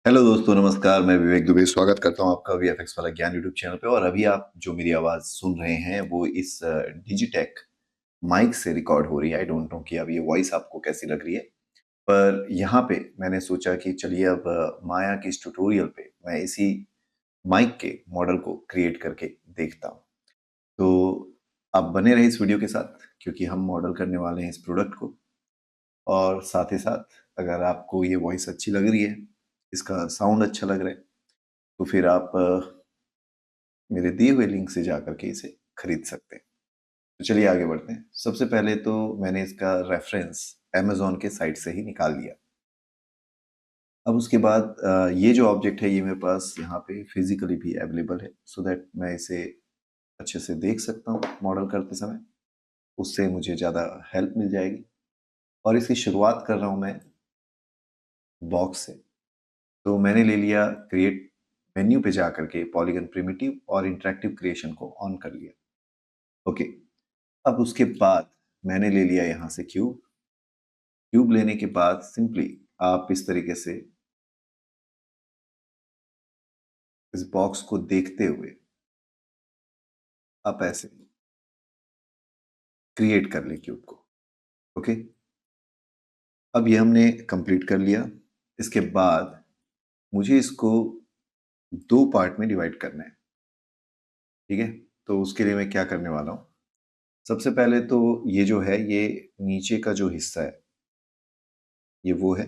Hello दोस्तों, नमस्कार। मैं विवेक दुबे स्वागत करता हूँ आपका वीएफएक्स वाला ज्ञान यूट्यूब चैनल पे। और अभी आप जो मेरी आवाज़ सुन रहे हैं वो इस डिजिटेक माइक से रिकॉर्ड हो रही है। आई डोंट नो कि अब ये वॉइस आपको कैसी लग रही है, पर यहाँ पे मैंने सोचा कि चलिए अब माया के इस ट्यूटोरियल पे मैं इसी माइक के मॉडल को क्रिएट करके देखता हूँ। तो आप बने रहे इस वीडियो के साथ, क्योंकि हम मॉडल करने वाले हैं इस प्रोडक्ट को। और साथ ही साथ अगर आपको ये वॉइस अच्छी लग रही है, इसका साउंड अच्छा लग रहा है, तो फिर आप मेरे दिए हुए लिंक से जा करके इसे खरीद सकते हैं। तो चलिए आगे बढ़ते हैं। सबसे पहले तो मैंने इसका रेफरेंस अमेज़न के साइट से ही निकाल लिया। अब उसके बाद ये जो ऑब्जेक्ट है ये मेरे पास यहाँ पे फिजिकली भी अवेलेबल है, सो दैट मैं इसे अच्छे से देख सकता हूँ मॉडल करते समय। उससे मुझे ज़्यादा हेल्प मिल जाएगी। और इसकी शुरुआत कर रहा हूँ मैं बॉक्स से। तो मैंने ले लिया क्रिएट मेन्यू पे जा करके पॉलीगन प्रिमिटिव और इंटरेक्टिव क्रिएशन को ऑन कर लिया। ओके। अब उसके बाद मैंने ले लिया यहाँ से क्यूब। क्यूब लेने के बाद सिंपली आप इस तरीके से इस बॉक्स को देखते हुए आप ऐसे क्रिएट कर ले क्यूब को। ओके। अब ये हमने कंप्लीट कर लिया। इसके बाद मुझे इसको दो पार्ट में डिवाइड करना है। ठीक है। तो उसके लिए मैं क्या करने वाला हूँ, सबसे पहले तो ये जो है ये नीचे का जो हिस्सा है ये वो है।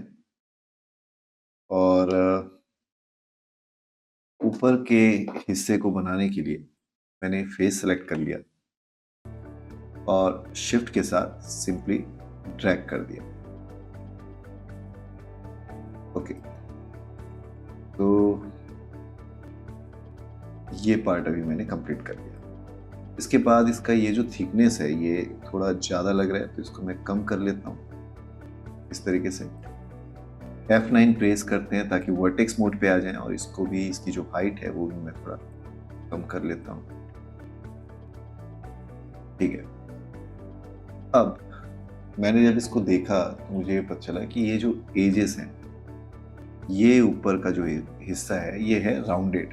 और ऊपर के हिस्से को बनाने के लिए मैंने फेस सेलेक्ट कर लिया और शिफ्ट के साथ सिंपली ड्रैग कर दिया। ओके। तो ये पार्ट अभी मैंने कंप्लीट कर लिया। इसके बाद इसका ये जो थिकनेस है ये थोड़ा ज़्यादा लग रहा है, तो इसको मैं कम कर लेता हूँ इस तरीके से। F9 प्रेस करते हैं ताकि वर्टेक्स मोड पे आ जाए, और इसको भी, इसकी जो हाइट है वो भी मैं थोड़ा कम कर लेता हूँ। ठीक है। अब मैंने जब इसको देखा तो मुझे ये पता चला कि ये जो एजेस हैं, ये ऊपर का जो हिस्सा है ये है राउंडेड।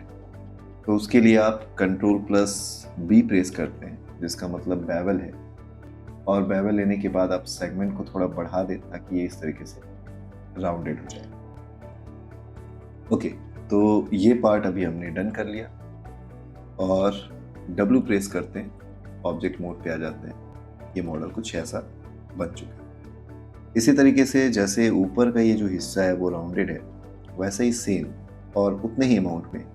तो उसके लिए आप Ctrl+B प्रेस करते हैं, जिसका मतलब बेवल है। और बेवल लेने के बाद आप सेगमेंट को थोड़ा बढ़ा दें ताकि ये इस तरीके से राउंडेड हो जाए। ओके। तो ये पार्ट अभी हमने डन कर लिया। और W प्रेस करते हैं, ऑब्जेक्ट मोड पे आ जाते हैं। ये मॉडल कुछ ऐसा बन चुका है। इसी तरीके से जैसे ऊपर का ये जो हिस्सा है वो राउंडेड है, वैसे ही सेम और उतने ही अमाउंट में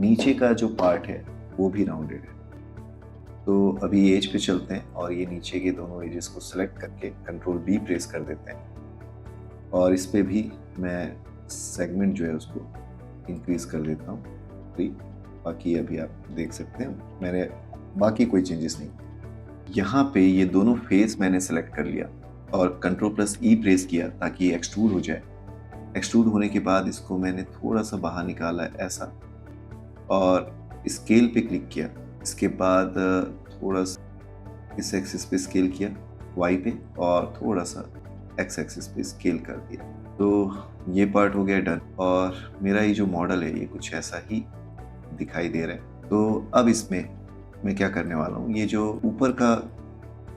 नीचे का जो पार्ट है वो भी राउंडेड है। तो अभी एज पे चलते हैं और ये नीचे के दोनों एजेस को सिलेक्ट करके Ctrl+B प्रेस कर देते हैं। और इस पे भी मैं सेगमेंट जो है उसको इंक्रीज कर देता हूँ 3। बाकी अभी आप देख सकते हैं मैंने बाकी कोई चेंजेस नहीं। यहाँ पे ये दोनों फेस मैंने सेलेक्ट कर लिया और Ctrl+E प्रेस किया ताकि ये एक्सट्रूड हो जाए। एक्सट्रूड होने के बाद इसको मैंने थोड़ा सा बाहर निकाला ऐसा, और स्केल पे क्लिक किया। इसके बाद थोड़ा सा इस एक्सिस पे स्केल किया वाई पे, और थोड़ा सा एक्स एक्सिस पे स्केल कर दिया। तो ये पार्ट हो गया डन। और मेरा ये जो मॉडल है ये कुछ ऐसा ही दिखाई दे रहा है। तो अब इसमें मैं क्या करने वाला हूँ, ये जो ऊपर का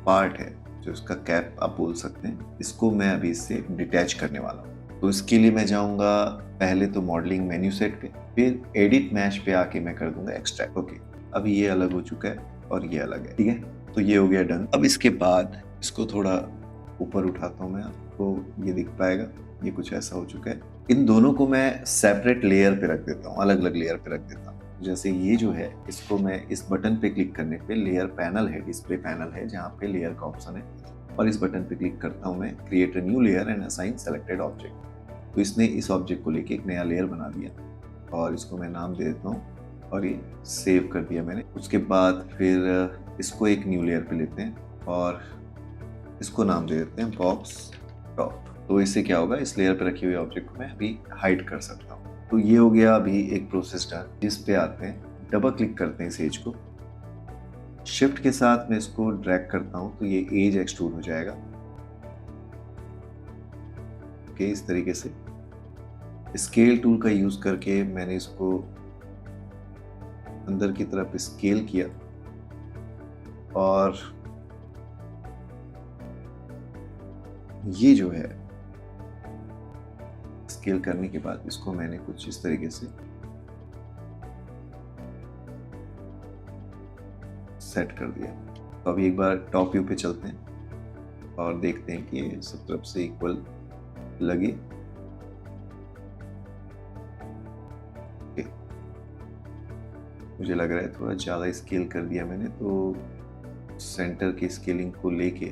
पार्ट है, जो इसका कैप आप बोल सकते हैं, इसको मैं अभी इससे डिटैच करने वाला हूँ। तो इसके लिए मैं जाऊँगा पहले तो मॉडलिंग मेन्यू सेट पे, फिर एडिट मैश पे आके मैं कर दूंगा एक्सट्रैक्ट। ओके। अभी ये अलग हो चुका है और ये अलग है। ठीक है। तो ये हो गया डन। अब इसके बाद इसको थोड़ा ऊपर उठाता हूँ मैं, आपको ये दिख पाएगा। ये कुछ ऐसा हो चुका है। इन दोनों को मैं सेपरेट लेयर पे रख देता हूँ, अलग अलग लेयर पे रख देता हूँ। जैसे ये जो है इसको मैं इस बटन पे क्लिक करने पे लेयर पैनल है, डिस्प्ले पैनल है जहाँ पे लेयर का ऑप्शन है, और इस बटन पे क्लिक करता हूँ मैं create a new layer and assign selected object. तो इसने इस ऑब्जेक्ट को लेके एक नया लेयर बना दिया और इसको मैं नाम दे देता हूँ और ये सेव कर दिया मैंने। उसके बाद फिर इसको एक न्यू लेयर पे लेते हैं और इसको नाम दे देते हैं बॉक्स टॉप। तो इससे क्या होगा, इस लेयर पे रखी हुई ऑब्जेक्ट को मैं अभी हाइड कर सकता हूँ। तो ये हो गया अभी एक प्रोसेस डन। जिस पे आते हैं, डबल क्लिक करते हैं इस एज को, शिफ्ट के साथ मैं इसको ड्रैग करता हूँ तो ये एज एक्सट्रूड हो जाएगा। ओके, इस तरीके से। स्केल टूल का यूज करके मैंने इसको अंदर की तरफ स्केल किया और ये जो है स्केल करने के बाद इसको मैंने कुछ इस तरीके से सेट कर दिया। तो अभी एक बार टॉप व्यू पे चलते हैं और देखते हैं कि ये सब तरफ से इक्वल लगे। मुझे लग रहा है थोड़ा ज़्यादा स्केल कर दिया मैंने, तो सेंटर की स्केलिंग को लेके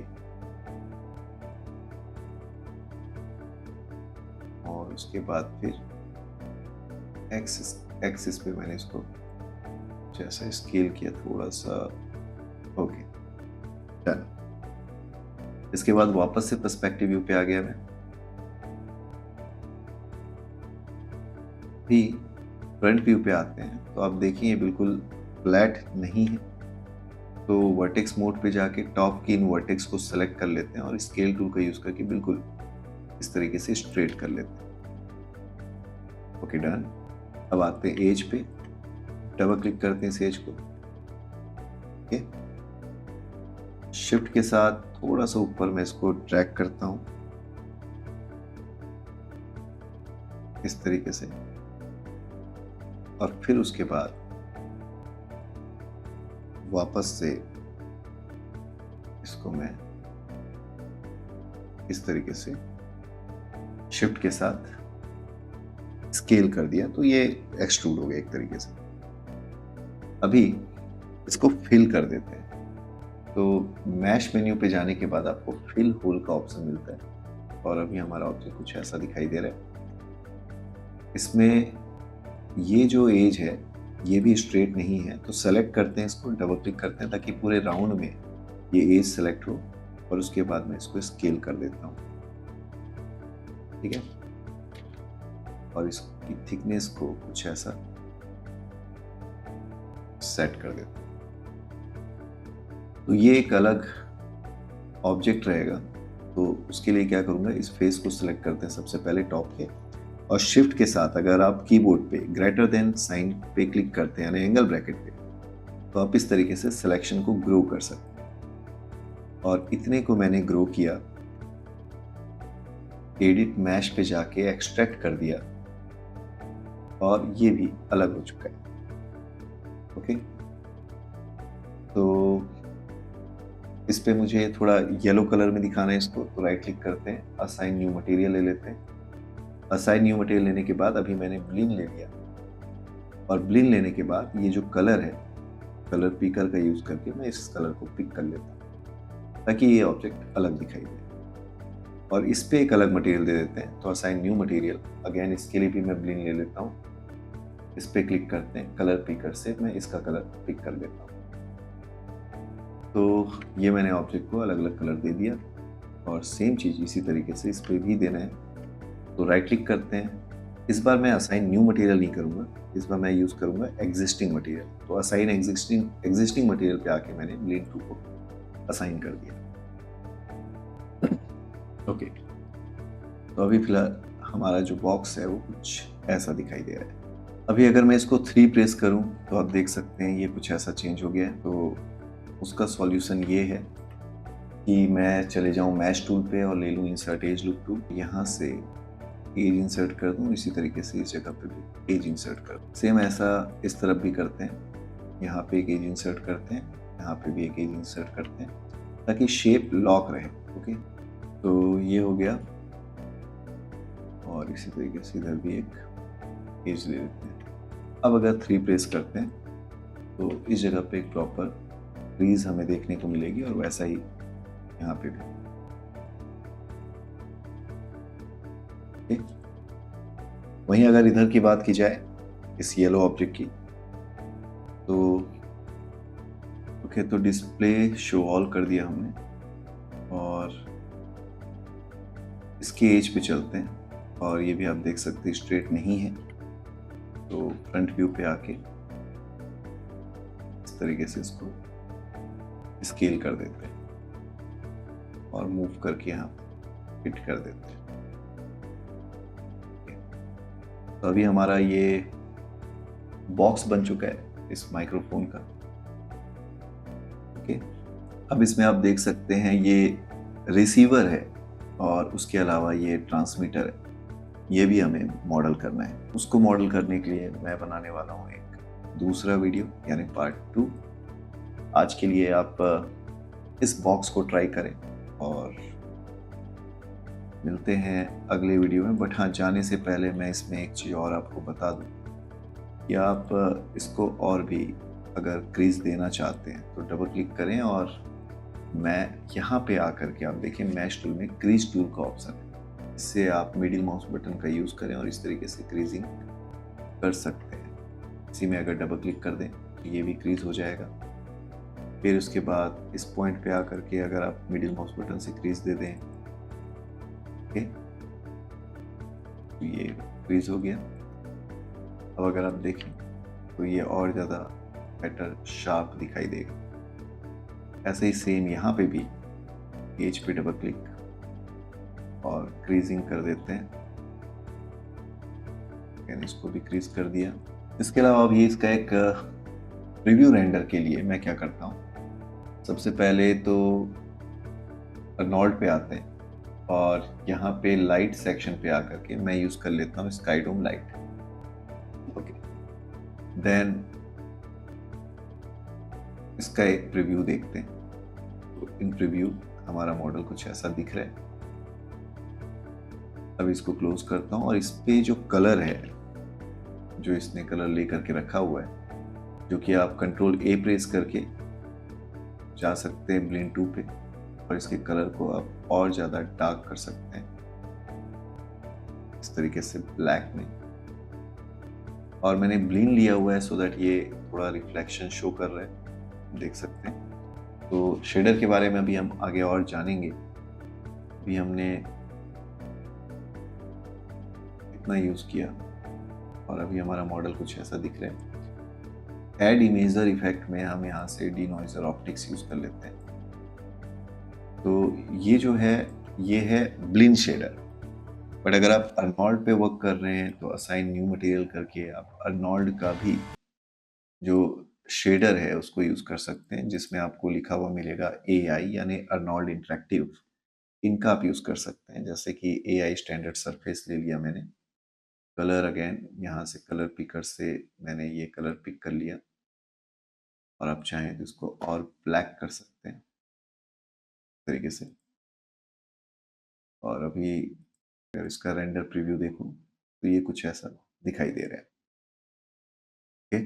और उसके बाद फिर एक्सिस पे मैंने इसको जैसा स्केल किया थोड़ा सा। Okay, done. इसके बाद वापस से पर्सपेक्टिव व्यू पे आ गया मैं। भी फ्रंट व्यू पे आते हैं तो आप देखिए ये बिल्कुल फ्लैट नहीं है, तो वर्टेक्स मोड पे जाके टॉप की इन वर्टेक्स को सेलेक्ट कर लेते हैं और स्केल टूल का यूज करके बिल्कुल इस तरीके से स्ट्रेट कर लेते हैं। Okay, done. अब आते हैं एज पे, डबल क्लिक करते हैं इस एज को। ओके, शिफ्ट के साथ थोड़ा सा ऊपर मैं इसको ड्रैग करता हूं इस तरीके से, और फिर उसके बाद वापस से इसको मैं इस तरीके से शिफ्ट के साथ स्केल कर दिया, तो ये एक्सट्रूड हो गया एक तरीके से। अभी इसको फिल कर देते हैं। तो मैश मेन्यू पे जाने के बाद आपको फिल होल का ऑप्शन मिलता है और अभी हमारा ऑब्जेक्ट कुछ ऐसा दिखाई दे रहा है। इसमें ये जो एज है ये भी स्ट्रेट नहीं है, तो सेलेक्ट करते हैं इसको, डबल क्लिक करते हैं ताकि पूरे राउंड में ये एज सेलेक्ट हो, और उसके बाद मैं इसको स्केल कर देता हूँ। ठीक है, और इसकी थिकनेस को कुछ ऐसा सेट कर देता हूँ। तो ये एक अलग ऑब्जेक्ट रहेगा। तो उसके लिए क्या करूँगा, इस फेस को सिलेक्ट करते हैं सबसे पहले टॉप के, और शिफ्ट के साथ अगर आप कीबोर्ड पे ग्रेटर देन साइन पे क्लिक करते हैं यानी एंगल ब्रैकेट पे, तो आप इस तरीके से सिलेक्शन को ग्रो कर सकते हैं। और इतने को मैंने ग्रो किया, एडिट मैश पे जाके एक्सट्रैक्ट कर दिया और ये भी अलग हो चुका है। ओके, तो इस पे मुझे थोड़ा येलो कलर में दिखाना है इसको, तो राइट क्लिक करते हैं, असाइन न्यू मटेरियल ले लेते हैं। असाइन न्यू मटेरियल लेने के बाद अभी मैंने ब्लिन ले लिया, और ब्लिन लेने के बाद ये जो कलर है, कलर पिकर का यूज करके मैं इस कलर को पिक कर लेता हूँ ताकि ये ऑब्जेक्ट अलग दिखाई दे। और इस पे एक अलग मटेरियल दे देते हैं, तो असाइन न्यू मटेरियल, अगेन इसके लिए भी मैं ब्लिन ले लेता हूँ। इस पे क्लिक करते हैं, कलर पिकर से मैं इसका कलर पिक कर लेता हूँ। तो ये मैंने ऑब्जेक्ट को अलग अलग कलर दे दिया, और सेम चीज़ इसी तरीके से इस पे भी देना है। तो राइट क्लिक करते हैं, इस बार मैं असाइन न्यू मटेरियल नहीं करूँगा, इस बार मैं यूज़ करूँगा एग्जिस्टिंग मटेरियल। तो असाइन एग्जिस्टिंग मटेरियल पे आके मैंने ब्लेंड 2 को असाइन कर दिया। ओके, तो अभी फिलहाल हमारा जो बॉक्स है वो कुछ ऐसा दिखाई दे रहा है। अभी अगर मैं इसको 3 प्रेस करूं तो आप देख सकते हैं ये कुछ ऐसा चेंज हो गया है। तो उसका सॉल्यूशन ये है कि मैं चले जाऊं मैश टूल पे और ले लूं इंसर्ट एज लुक टूल, यहाँ से एज इंसर्ट कर दूं, इसी तरीके से इस जगह पे भी एज इंसर्ट कर दूं। सेम ऐसा इस तरफ भी करते हैं, यहाँ पे एक एज इंसर्ट करते हैं, यहाँ पे भी एक एज इंसर्ट करते हैं ताकि शेप लॉक रहे। ओके, तो ये हो गया, और इसी तरीके से इधर भी एक एज ले लेते हैं। अब अगर 3 प्रेस करते हैं तो इस जगह पे एक प्रॉपर फ्रीज हमें देखने को मिलेगी, और वैसा ही यहाँ पे भी। वहीं अगर इधर की बात की जाए इस येलो ऑब्जेक्ट की, तो ओके, तो डिस्प्ले शो ऑल कर दिया हमने, और इसके एज पे चलते हैं, और ये भी आप देख सकते हैं स्ट्रेट नहीं है। तो फ्रंट व्यू पे आके इस तरीके से इसको स्केल कर देते हैं और मूव करके यहाँ हिट कर देते हैं। तो अभी हमारा ये बॉक्स बन चुका है इस माइक्रोफोन का। ओके, अब इसमें आप देख सकते हैं ये रिसीवर है और उसके अलावा ये ट्रांसमीटर है। ये भी हमें मॉडल करना है। उसको मॉडल करने के लिए मैं बनाने वाला हूँ एक दूसरा वीडियो, यानी पार्ट 2। आज के लिए आप इस बॉक्स को ट्राई करें और मिलते हैं अगले वीडियो में। बट हाँ, जाने से पहले मैं इसमें एक चीज़ और आपको बता दूं कि आप इसको और भी अगर क्रीज देना चाहते हैं तो डबल क्लिक करें और मैं यहाँ पे आकर के आप देखें मैश टूल में क्रीज टूल का ऑप्शन है। इससे आप मिडिल माउस बटन का यूज़ करें और इस तरीके से क्रीजिंग कर सकते हैं। इसी में अगर डबल क्लिक कर दें तो ये भी क्रीज हो जाएगा। फिर उसके बाद इस पॉइंट पे आकर के अगर आप मिडिल माउस बटन से क्रीज दे दें, ओके, तो ये क्रीज हो गया। अब अगर आप देखें तो ये और ज़्यादा बेटर शार्प दिखाई देगा। ऐसे ही सेम यहाँ पे भी पेज पे डबल क्लिक और क्रीजिंग कर देते हैं। मैंने इसको भी क्रीज कर दिया। इसके अलावा अभी इसका एक रिव्यू रेंडर के लिए मैं क्या करता हूँ, सबसे पहले तो अर्नोल्ड पे आते हैं और यहाँ पे लाइट सेक्शन पे आकर के मैं यूज़ कर लेता हूँ स्काई डोम लाइट। ओके, देन इसका एक प्रीव्यू देखते हैं। तो इन प्रीव्यू हमारा मॉडल कुछ ऐसा दिख रहा है। अब इसको क्लोज करता हूँ और इस पे जो कलर है, जो इसने कलर लेकर के रखा हुआ है, जो कि आप कंट्रोल ए प्रेस करके जा सकते हैं ब्लेंड 2 पे और इसके कलर को आप और ज़्यादा डार्क कर सकते हैं इस तरीके से ब्लैक में। और मैंने ब्लीन लिया हुआ है सो दैट ये थोड़ा रिफ्लेक्शन शो कर रहा है, देख सकते हैं। तो शेडर के बारे में अभी हम आगे और जानेंगे। अभी हमने इतना यूज़ किया और अभी हमारा मॉडल कुछ ऐसा दिख रहा है। ऐड इमेजर इफेक्ट में हम यहाँ से डिनॉइजर ऑप्टिक्स यूज़ कर लेते हैं। तो ये जो है ये है ब्लिन शेडर। बट अगर आप अर्नोल्ड पे वर्क कर रहे हैं तो असाइन न्यू मटेरियल करके आप अर्नोल्ड का भी जो शेडर है उसको यूज़ कर सकते हैं, जिसमें आपको लिखा हुआ मिलेगा AI यानी अर्नोल्ड इंटरेक्टिव। इनका आप यूज़ कर सकते हैं। जैसे कि AI स्टैंडर्ड सरफेस ले लिया मैंने। कलर अगेन यहाँ से कलर पिकर से मैंने ये कलर पिक कर लिया और आप चाहें तो इसको और ब्लैक कर सकते हैं इस तरीके से। और अभी अगर इसका रेंडर प्रीव्यू देखूं तो ये कुछ ऐसा दिखाई दे रहा है। ओके,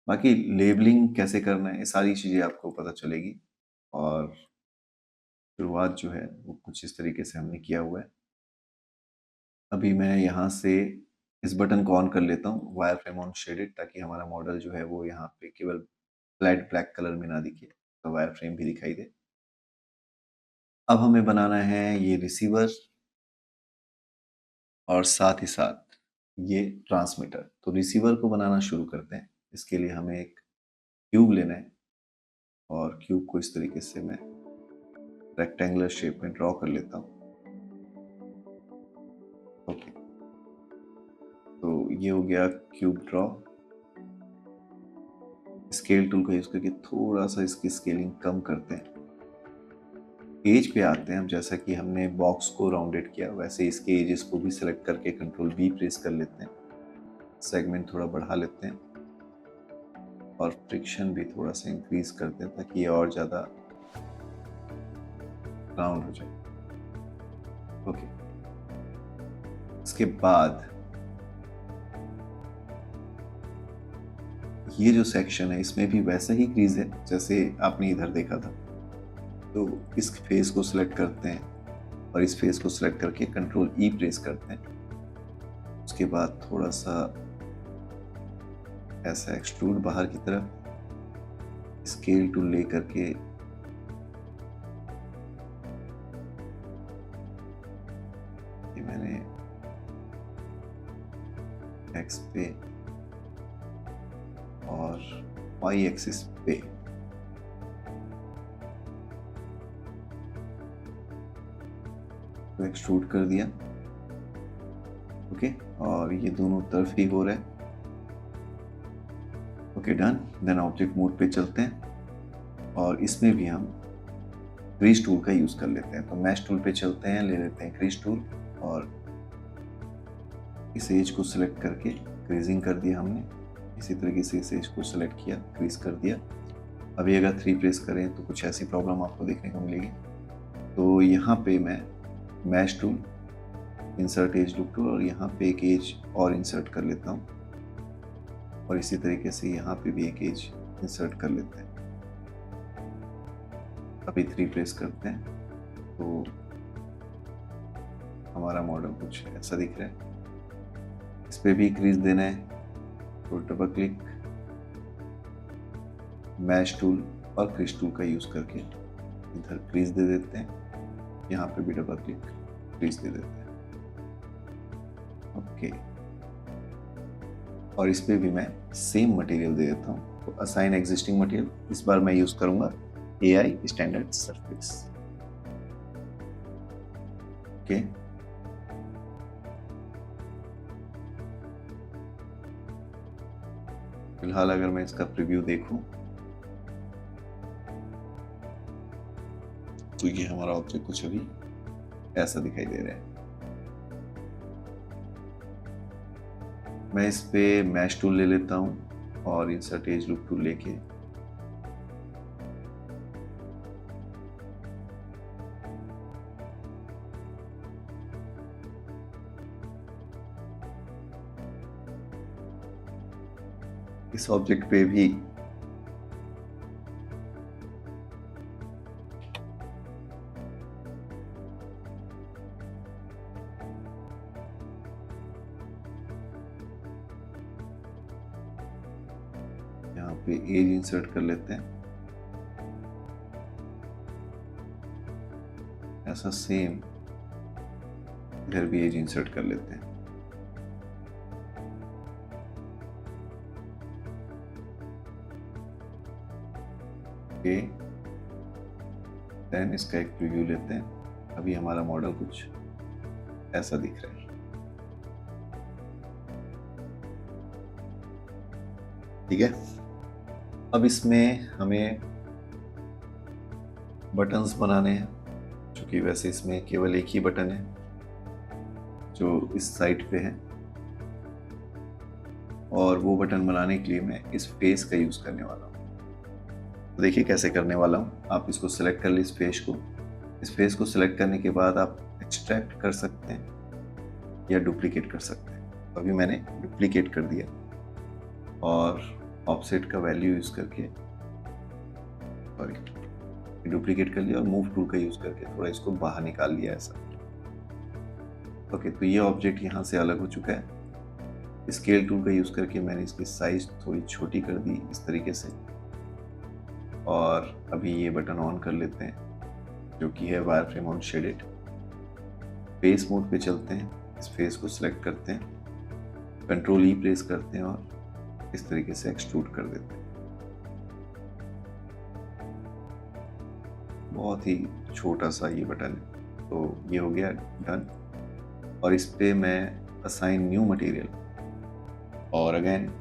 बाकी लेबलिंग कैसे करना है ये सारी चीज़ें आपको पता चलेगी। और शुरुआत जो है वो कुछ इस तरीके से हमने किया हुआ है। अभी मैं यहाँ से इस बटन को ऑन कर लेता हूँ, वायर फ्रेम ऑन शेडेड, ताकि हमारा मॉडल जो है वो यहाँ पे केवल फ्लैट ब्लैक कलर में ना दिखे, तो वायर फ्रेम भी दिखाई दे। अब हमें बनाना है ये रिसीवर और साथ ही साथ ये ट्रांसमीटर। तो रिसीवर को बनाना शुरू करते हैं। इसके लिए हमें एक क्यूब लेना है और क्यूब को इस तरीके से मैं रेक्टेंगुलर शेप में ड्रॉ कर लेता हूँ। ओके, तो ये हो गया क्यूब ड्रॉ। स्केल टूल का यूज करके थोड़ा सा इसकी स्केलिंग कम करते हैं। एज पे आते हैं। अब जैसा कि हमने बॉक्स को राउंडेड किया वैसे इसके एजेस को भी सिलेक्ट करके कंट्रोल V प्रेस कर लेते हैं। सेगमेंट थोड़ा बढ़ा लेते हैं और फ्रिक्शन भी थोड़ा सा इंक्रीज करते हैं ताकि ये और ज़्यादा राउंड हो जाए। ओके, इसके बाद ये जो सेक्शन है इसमें भी वैसा ही क्रीज है जैसे आपने इधर देखा था। तो इस फेस को सिलेक्ट करते हैं और इस फेस को सिलेक्ट करके कंट्रोल E प्रेस करते हैं। उसके बाद थोड़ा सा ऐसा एक्सट्रूड बाहर की तरफ स्केल टूल ले करके ये मैंने X पे और Y एक्सिस पे तो एक्सट्रूड कर दिया। ओके, और ये दोनों तरफ ही हो रहा है। Okay, done. Then object mode पे चलते हैं और इसमें भी हम क्रीज टूल का यूज कर लेते हैं। तो मैश टूल पे चलते हैं, ले लेते हैं क्रीज टूल और इस एज को सिलेक्ट करके क्रीजिंग कर दिया हमने। इसी तरीके से इस एज को सिलेक्ट किया, क्रीज कर दिया। अभी अगर 3 प्रेस करें तो कुछ ऐसी प्रॉब्लम आपको देखने को मिलेगी। तो यहाँ पे मैं mash tool, insert as loop tool, और यहाँ पे एक एज और इंसर्ट कर लेता हूँ और इसी तरीके से यहाँ पे भी एक एज इंसर्ट कर लेते हैं। अभी 3 प्रेस करते हैं तो हमारा मॉडल कुछ ऐसा दिख रहा है। इस पे भी क्रीज देना है तो डबल क्लिक, मैश टूल और क्रीज टूल का यूज करके इधर क्रीज दे देते हैं, यहाँ पे भी डबल क्लिक, क्रीज दे देते हैं। ओके, और इस पे भी मैं सेम मटेरियल दे देता हूँ। तो असाइन एग्जिस्टिंग मटेरियल, इस बार मैं यूज करूंगा एआई स्टैंडर्ड सरफेस। ओके, फिलहाल अगर मैं इसका प्रीव्यू देखूं तो ये हमारा ऑब्जेक्ट कुछ अभी ऐसा दिखाई दे रहा है। मैं इस पे मैश टूल ले लेता हूं और इंसर्ट एज लूप टूल लेके इस ऑब्जेक्ट पे भी यहाँ पे एज इंसर्ट कर लेते हैं। ऐसा सेम इधर भी एज इंसर्ट कर लेते हैं। ओके, देन इसका एक प्रीव्यू लेते हैं। अभी हमारा मॉडल कुछ ऐसा दिख रहा है। ठीक है, अब इसमें हमें बटन्स बनाने हैं, क्योंकि वैसे इसमें केवल एक ही बटन है जो इस साइड पे है, और वो बटन बनाने के लिए मैं इस फेस का यूज करने वाला हूँ। तो देखिए कैसे करने वाला हूँ। आप इसको सिलेक्ट कर लीजिए, इस फेस को। इस फेस को सिलेक्ट करने के बाद आप एक्सट्रैक्ट कर सकते हैं या डुप्लीकेट कर सकते हैं। अभी मैंने डुप्लीकेट कर दिया और ऑफसेट का वैल्यू यूज करके, सॉरी, डुप्लीकेट कर लिया और मूव टूल का यूज करके थोड़ा इसको बाहर निकाल लिया ऐसा। ओके, तो ये ऑब्जेक्ट यहाँ से अलग हो चुका है। स्केल टूल का यूज करके मैंने इसकी साइज थोड़ी छोटी कर दी इस तरीके से, और अभी ये बटन ऑन कर लेते हैं जो कि है wire frame on shaded. Face mode पे चलते हैं, इस फेस को सिलेक्ट करते हैं, कंट्रोल ई प्रेस करते हैं और इस तरीके से एक्सट्रूड कर देते हैं। बहुत ही छोटा सा ये बटन है। तो ये हो गया डन। और इस पे मैं असाइन न्यू मटेरियल, और अगेन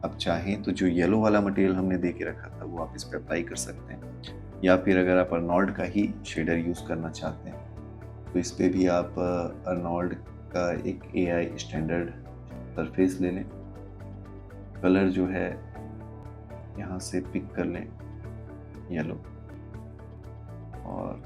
अब चाहें तो जो येलो वाला मटेरियल हमने दे के रखा था वो आप इस पे अप्लाई कर सकते हैं, या फिर अगर आप अर्नोल्ड का ही शेडर यूज करना चाहते हैं तो इस पे भी आप अर्नोल्ड का एक एआई स्टैंडर्ड सरफेस ले लें। कलर जो है यहाँ से पिक कर लें येलो, और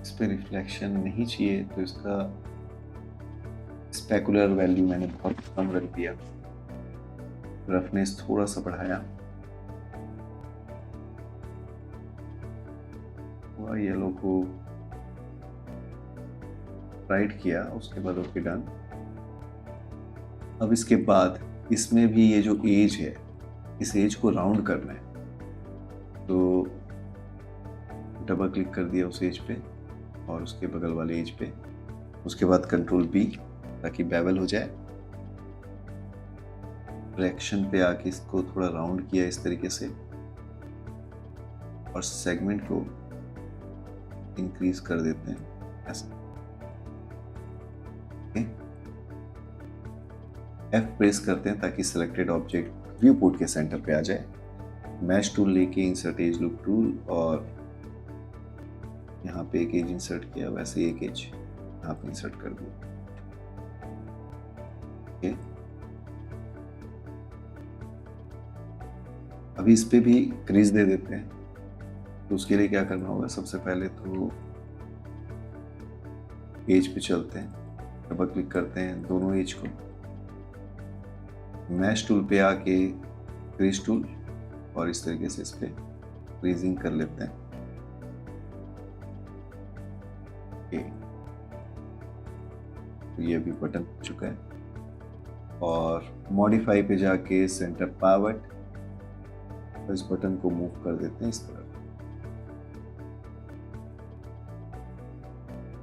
इस पे रिफ्लेक्शन नहीं चाहिए तो इसका स्पेकुलर वैल्यू मैंने बहुत कम रख दिया, रफनेस थोड़ा सा बढ़ाया, थोड़ा येलो को राइट किया, उसके बाद ओके डन। अब इसके बाद इसमें भी ये जो एज है, इस एज को राउंड करना है, तो डबल क्लिक कर दिया उस एज पे और उसके बगल वाले एज पे, उसके बाद कंट्रोल बी ताकि बेवल हो जाए, ट्रैक्शन पे आके इसको थोड़ा राउंड किया इस तरीके से और सेगमेंट को इंक्रीज कर देते हैं ऐसा। F प्रेस करते हैं ताकि सिलेक्टेड ऑब्जेक्ट व्यू पोर्ट के सेंटर पे आ जाए। मैश टूल लेके इंसर्ट एज लूप टूल और यहाँ पे एक एज इंसर्ट किया, वैसे एक एज यहाँ पे इंसर्ट कर दिया। ओके, अभी इस पे भी क्रीज दे देते हैं। तो उसके लिए क्या करना होगा, सबसे पहले तो एज पे चलते हैं, डबल क्लिक करते हैं दोनों एज को, मैश टूल पे आके क्रीज टूल और इस तरीके से इस पे क्रीजिंग कर लेते हैं। ओके, तो ये अभी बटन हो चुका है और मॉडिफाई पे जाके सेंटर पावर्ड, तो इस बटन को मूव कर देते हैं इस तरह।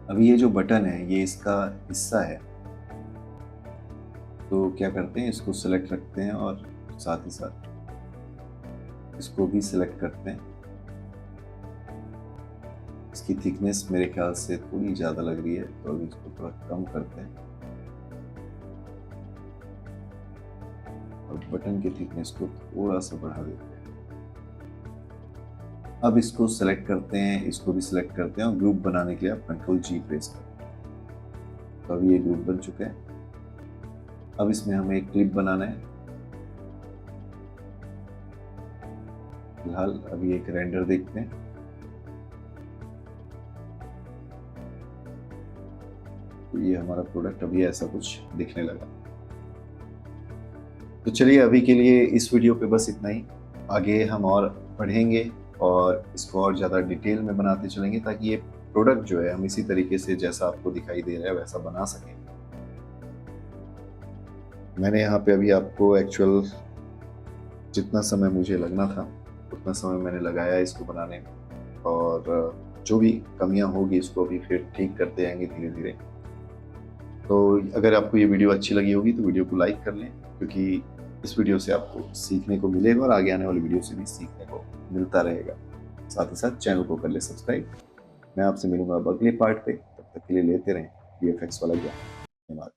अभी ये जो बटन है ये इसका हिस्सा है, तो क्या करते हैं, इसको सिलेक्ट रखते हैं और साथ ही साथ इसको भी सिलेक्ट करते हैं। इसकी थिकनेस मेरे ख्याल से थोड़ी ज़्यादा लग रही है, तो अभी इसको थोड़ा कम करते हैं और बटन की थिकनेस को थोड़ा सा बढ़ा देते हैं। अब इसको सेलेक्ट करते हैं, इसको भी सिलेक्ट करते हैं और ग्रुप बनाने के लिए आप कंट्रोल जी प्रेस करते हैं। तो अभी ये ग्रुप बन चुका है। अब इसमें हमें एक क्लिप बनाना है। फिलहाल अभी एक रेंडर देखते हैं। तो ये हमारा प्रोडक्ट अभी ऐसा कुछ दिखने लगा। तो चलिए अभी के लिए इस वीडियो पे बस इतना ही। आगे हम और बढ़ेंगे और इसको और ज़्यादा डिटेल में बनाते चलेंगे ताकि ये प्रोडक्ट जो है हम इसी तरीके से जैसा आपको दिखाई दे रहा है वैसा बना सकें। मैंने यहाँ पे अभी आपको एक्चुअल जितना समय मुझे लगना था उतना समय मैंने लगाया इसको बनाने में, और जो भी कमियां होगी इसको अभी फिर ठीक करते जाएंगे धीरे धीरे। तो अगर आपको ये वीडियो अच्छी लगी होगी तो वीडियो को लाइक कर लें, क्योंकि इस वीडियो से आपको सीखने को मिलेगा और आगे आने वाली वीडियो से भी सीखने को मिलता रहेगा। साथ ही साथ चैनल को कर ले सब्सक्राइब। मैं आपसे मिलूंगा अब अगले पार्ट पे, तब तक के लिए लेते रहें VFX वाला ज्ञान। धन्यवाद।